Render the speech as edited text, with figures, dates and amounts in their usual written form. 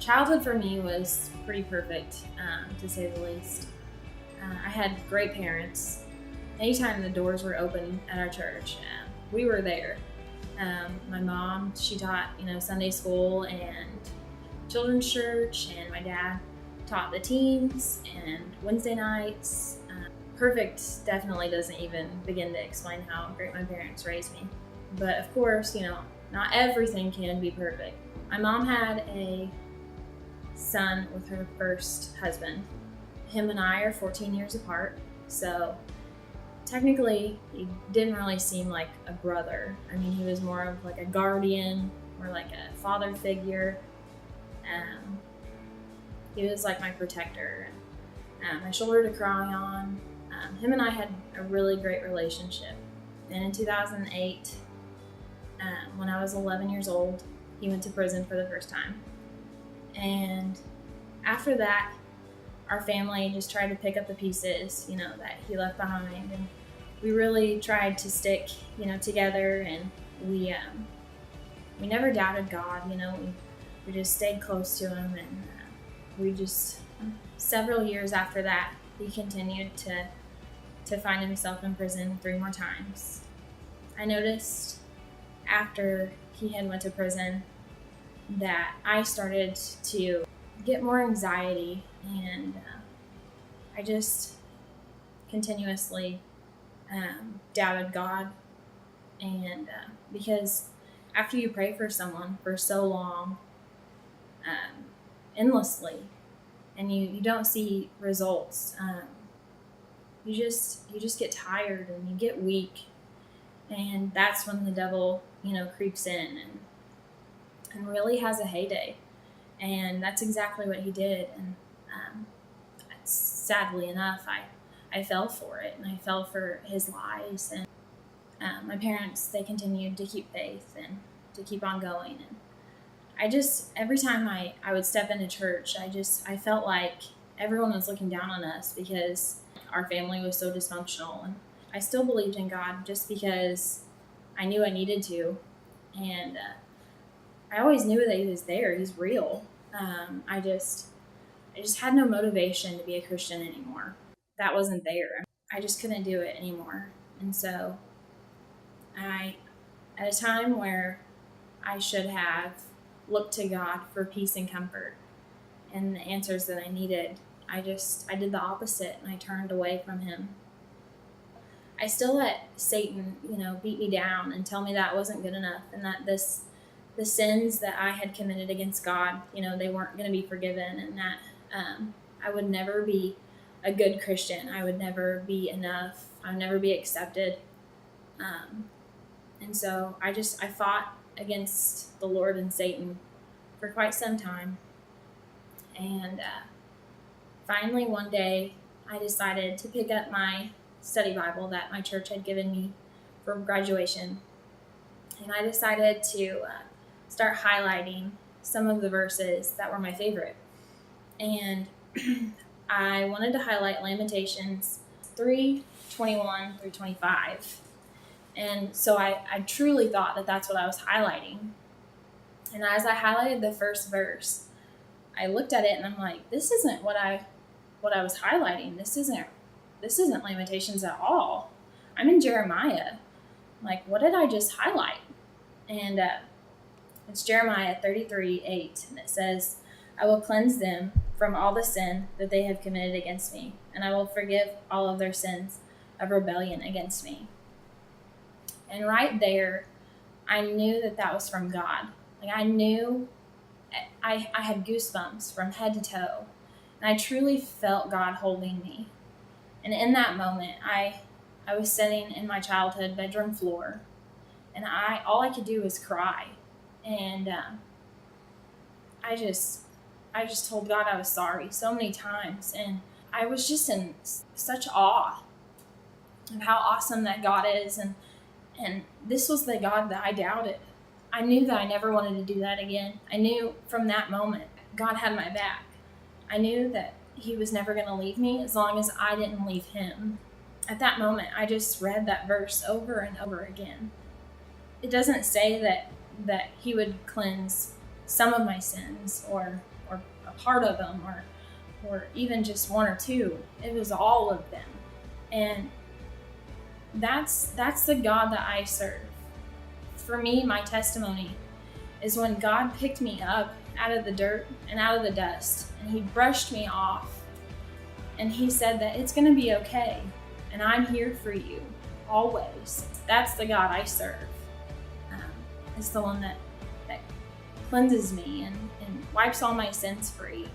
Childhood for me was pretty perfect, to say the least. I had great parents. Anytime the doors were open at our church, we were there. My mom, she taught, Sunday school and children's church, and my dad taught the teens and Wednesday nights. Perfect definitely doesn't even begin to explain how great my parents raised me. But of course, not everything can be perfect. My mom had a son with her first husband. Him and I are 14 years apart, so technically he didn't really seem like a brother. I mean, he was more of like a guardian or like a father figure. He was like my protector, my shoulder to cry on. Him and I had a really great relationship. And in 2008, when I was 11 years old, he went to prison for the first time. And after that, our family just tried to pick up the pieces, that he left behind. And we really tried to stick, together. And we never doubted God, we just stayed close to him. And we just, several years after that, he continued to find himself in prison 3 more times. I noticed after he had went to prison that I started to get more anxiety, and I just continuously doubted God. And because after you pray for someone for so long, endlessly, and you don't see results, you just get tired and you get weak, and that's when the devil creeps in and really has a heyday. And that's exactly what he did. And sadly enough, I fell for it, and I fell for his lies. And my parents, they continued to keep faith and to keep on going. And every time I would step into church, I felt like everyone was looking down on us because our family was so dysfunctional. And I still believed in God just because I knew I needed to. And I always knew that he was there. He's real. I just had no motivation to be a Christian anymore. That wasn't there. I just couldn't do it anymore. And so at a time where I should have looked to God for peace and comfort and the answers that I needed, I did the opposite, and I turned away from him. I still let Satan, beat me down and tell me that wasn't good enough, and that the sins that I had committed against God, they weren't going to be forgiven, and that I would never be a good Christian. I would never be enough. I would never be accepted. And so I fought against the Lord and Satan for quite some time. And finally, one day, I decided to pick up my study Bible that my church had given me for graduation. And I decided to start highlighting some of the verses that were my favorite. And I wanted to highlight Lamentations 3:21 through 25. And so I truly thought that that's what I was highlighting. And as I highlighted the first verse, I looked at it and I'm like, this isn't what I was highlighting. This isn't Lamentations at all. I'm in Jeremiah. Like, what did I just highlight? And it's Jeremiah 33:8, and it says, I will cleanse them from all the sin that they have committed against me, and I will forgive all of their sins of rebellion against me. And right there, I knew that was from God. Like, I knew, I had goosebumps from head to toe, and I truly felt God holding me. And in that moment, I was sitting in my childhood bedroom floor, and all I could do was cry. And I just told God I was sorry so many times. And I was just in such awe of how awesome that God is. And this was the God that I doubted. I knew that I never wanted to do that again. I knew from that moment, God had my back. I knew that he was never going to leave me as long as I didn't leave him. At that moment, I just read that verse over and over again. It doesn't say that he would cleanse some of my sins or a part of them or even just one or two. It was all of them. And that's the God that I serve. For me, my testimony is when God picked me up out of the dirt and out of the dust, and he brushed me off, and he said that it's going to be okay, and I'm here for you always. That's the God I serve. It's the one that cleanses me and wipes all my sins free.